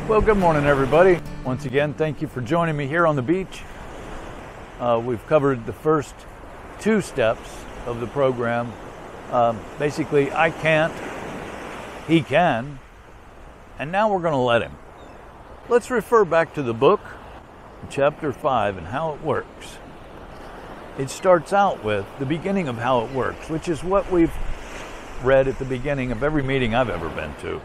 Well, good morning, everybody. Once again, thank you for joining me here on the beach. We've covered the first two steps of the program. Basically, I can't, he can, and now we're going to let him. Let's refer back to the book, chapter 5, and how it works. It starts out with the beginning of how it works, which is what we've read at the beginning of every meeting I've ever been to.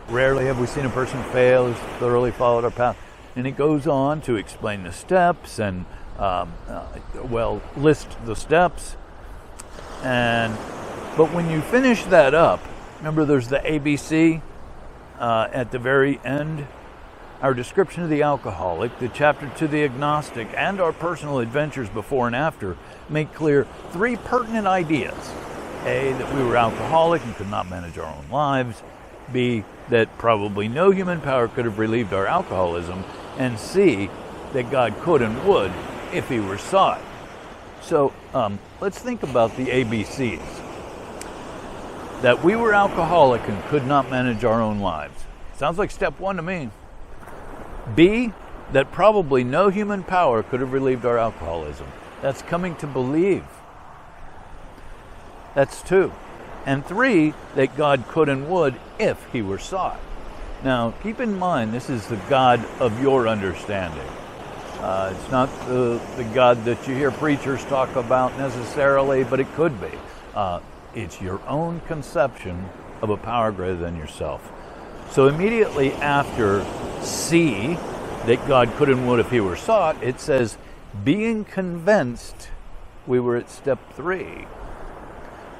Rarely have we seen a person fail who's thoroughly followed our path. And it goes on to explain the steps and, list the steps. But when you finish that up, remember there's the ABC at the very end. Our description of the alcoholic, the chapter to the agnostic, and our personal adventures before and after make clear three pertinent ideas. A, that we were alcoholic and could not manage our own lives. B, that probably no human power could have relieved our alcoholism. And C, that God could and would if he were sought. So let's think about the ABCs. That we were alcoholic and could not manage our own lives. Sounds like step one to me. B, that probably no human power could have relieved our alcoholism. That's coming to believe. That's 2. And 3, that God could and would if he were sought. Now, keep in mind, this is the God of your understanding. It's not the God that you hear preachers talk about necessarily, but it could be. It's your own conception of a power greater than yourself. So immediately after C, that God could and would if he were sought, it says, being convinced, we were at step 3.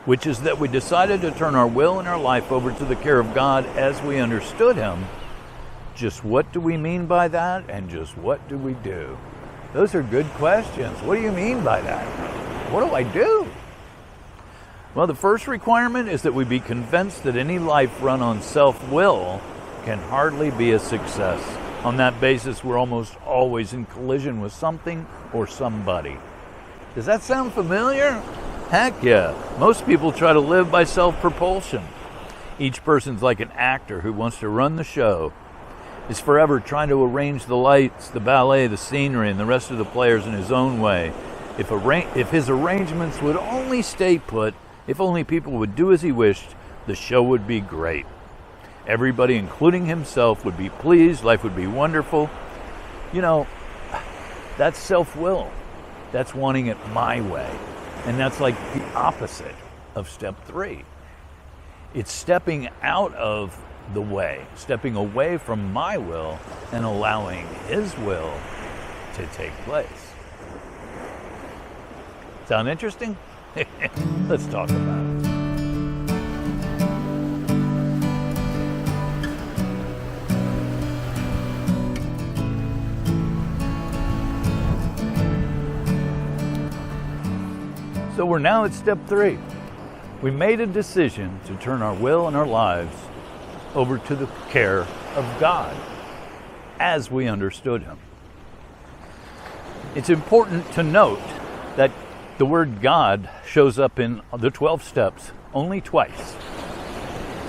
Which is that we decided to turn our will and our life over to the care of God as we understood him. Just what do we mean by that, and just what do we do? Those are good questions. What do you mean by that? What do I do? Well, the first requirement is that we be convinced that any life run on self-will can hardly be a success. On that basis, we're almost always in collision with something or somebody. Does that sound familiar? Heck yeah. Most people try to live by self-propulsion. Each person's like an actor who wants to run the show. Is forever trying to arrange the lights, the ballet, the scenery, and the rest of the players in his own way. If his arrangements would only stay put, if only people would do as he wished, the show would be great. Everybody, including himself, would be pleased. Life would be wonderful. You know, that's self-will. That's wanting it my way. And that's like the opposite of step 3. It's stepping out of the way, stepping away from my will and allowing his will to take place. Sound interesting? Let's talk about it. So we're now at step 3. We made a decision to turn our will and our lives over to the care of God as we understood him. It's important to note that the word God shows up in the 12 steps only twice.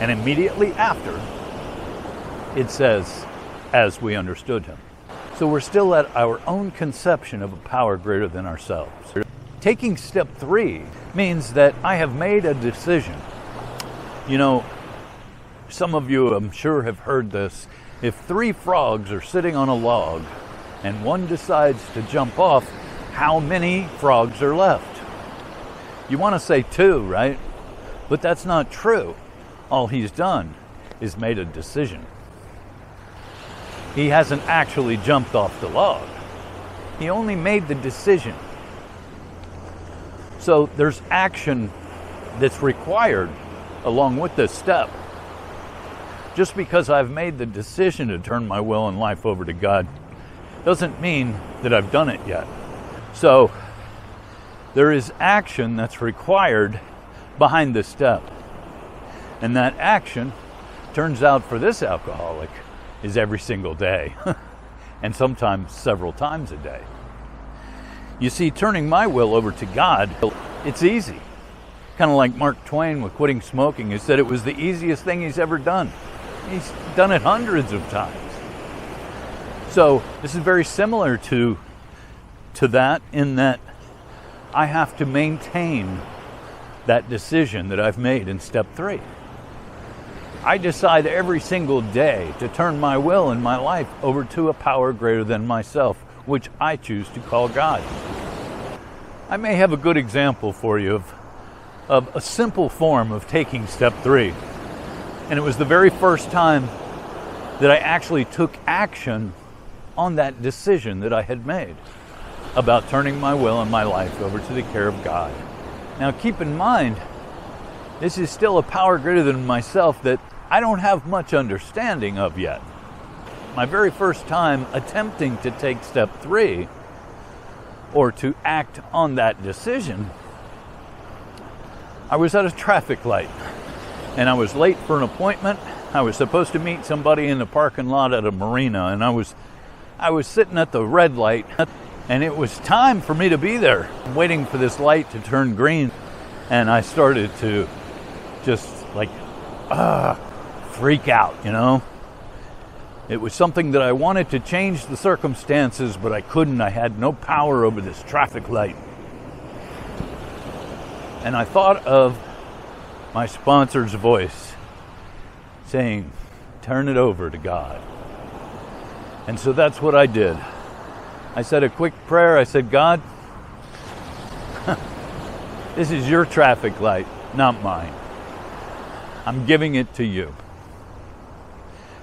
And immediately after, it says, as we understood him. So we're still at our own conception of a power greater than ourselves. Taking step 3 means that I have made a decision. You know, some of you, I'm sure, have heard this. If 3 frogs are sitting on a log and one decides to jump off, how many frogs are left? You want to say 2, right? But that's not true. All he's done is made a decision. He hasn't actually jumped off the log. He only made the decision. So there's action that's required along with this step. Just because I've made the decision to turn my will and life over to God doesn't mean that I've done it yet. So there is action that's required behind this step. And that action, turns out for this alcoholic, is every single day. And sometimes several times a day. You see, turning my will over to God, it's easy. Kind of like Mark Twain with quitting smoking. He said it was the easiest thing he's ever done. He's done it hundreds of times. So this is very similar to that, in that I have to maintain that decision that I've made in step 3. I decide every single day to turn my will and my life over to a power greater than myself, which I choose to call God. I may have a good example for you of a simple form of taking step 3. And it was the very first time that I actually took action on that decision that I had made about turning my will and my life over to the care of God. Now keep in mind, this is still a power greater than myself that I don't have much understanding of yet. My very first time attempting to take step 3, or to act on that decision, I was at a traffic light and I was late for an appointment. I was supposed to meet somebody in the parking lot at a marina, and I was sitting at the red light, and it was time for me to be there, waiting for this light to turn green. And I started to just like freak out, you know. It was something that I wanted to change the circumstances, but I couldn't. I had no power over this traffic light. And I thought of my sponsor's voice saying, turn it over to God. And so that's what I did. I said a quick prayer. I said, God, this is your traffic light, not mine. I'm giving it to you.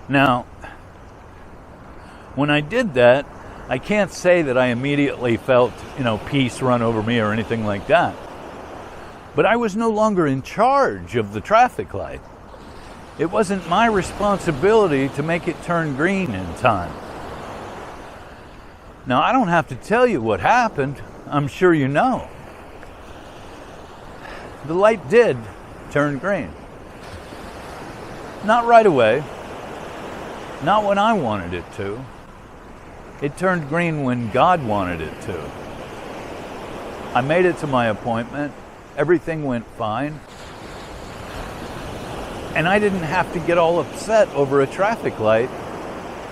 Now, when I did that, I can't say that I immediately felt, peace run over me or anything like that. But I was no longer in charge of the traffic light. It wasn't my responsibility to make it turn green in time. Now, I don't have to tell you what happened. I'm sure you know. The light did turn green. Not right away. Not when I wanted it to. It turned green when God wanted it to. I made it to my appointment. Everything went fine. And I didn't have to get all upset over a traffic light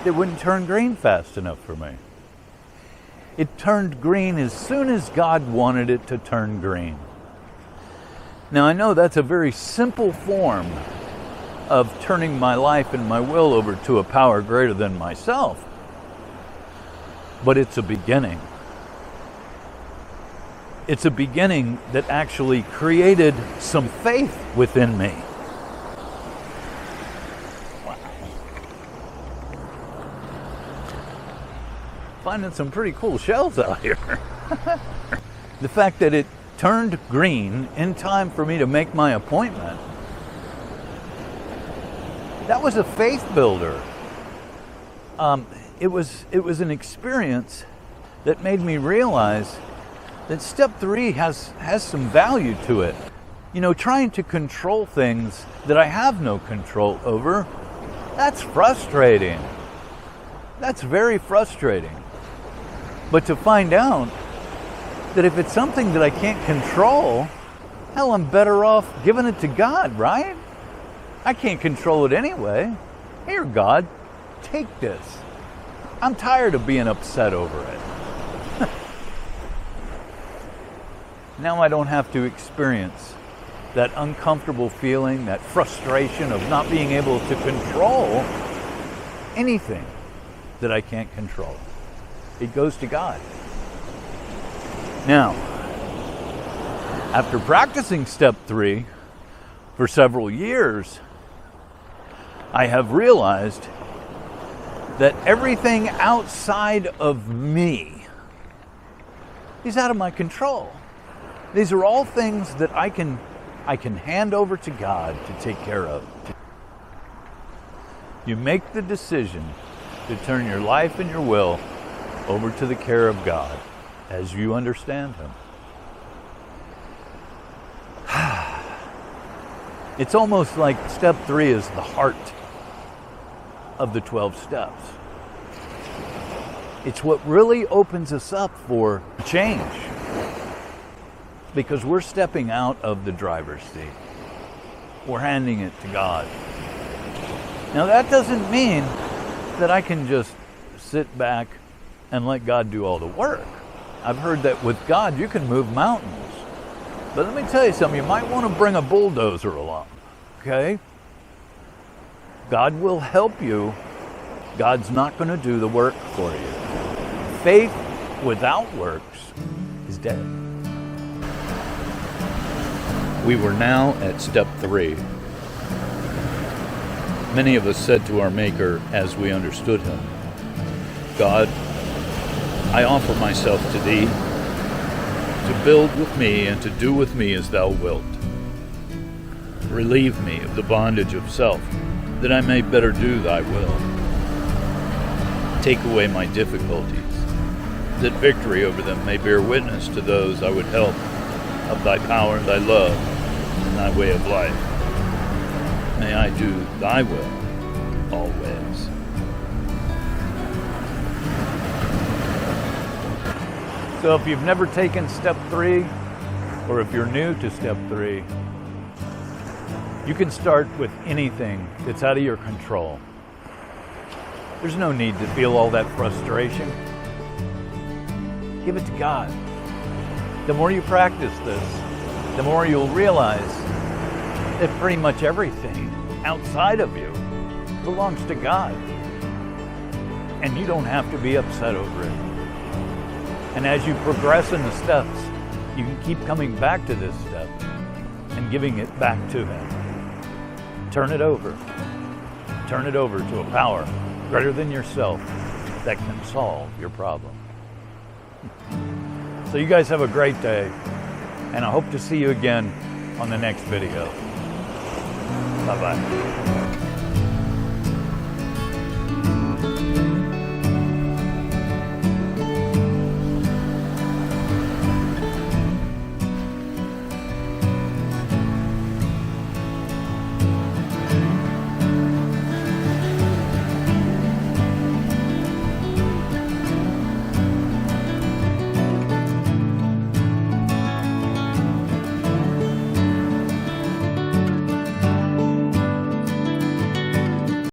that wouldn't turn green fast enough for me. It turned green as soon as God wanted it to turn green. Now, I know that's a very simple form of turning my life and my will over to a power greater than myself, but it's a beginning. It's a beginning that actually created some faith within me. Finding some pretty cool shells out here. The fact that it turned green in time for me to make my appointment, that was a faith builder. It was an experience that made me realize that step 3 has some value to it. Trying to control things that I have no control over, that's frustrating. That's very frustrating. But to find out that if it's something that I can't control, hell, I'm better off giving it to God, right? I can't control it anyway. Here, God, take this. I'm tired of being upset over it. Now I don't have to experience that uncomfortable feeling, that frustration of not being able to control anything that I can't control. It goes to God. Now, after practicing step 3 for several years, I have realized that everything outside of me is out of my control. These are all things that I can hand over to God to take care of. You make the decision to turn your life and your will over to the care of God as you understand Him. It's almost like step 3 is the heart of the 12 steps. It's what really opens us up for change, because we're stepping out of the driver's seat. We're handing it to God. Now, that doesn't mean that I can just sit back and let God do all the work. I've heard that with God, you can move mountains. But let me tell you something, you might want to bring a bulldozer along, okay? God will help you. God's not going to do the work for you. Faith without works is dead. We were now at step 3. Many of us said to our Maker as we understood Him, God, I offer myself to Thee, to build with me and to do with me as Thou wilt. Relieve me of the bondage of self, that I may better do Thy will. Take away my difficulties, that victory over them may bear witness to those I would help of Thy power, Thy love, and Thy way of life. May I do Thy will always. So if you've never taken step 3, or if you're new to step 3, you can start with anything that's out of your control. There's no need to feel all that frustration. Give it to God. The more you practice this, the more you'll realize that pretty much everything outside of you belongs to God. And you don't have to be upset over it. And as you progress in the steps, you can keep coming back to this step and giving it back to Him. Turn it over. Turn it over to a power greater than yourself that can solve your problem. So you guys have a great day, and I hope to see you again on the next video. Bye-bye.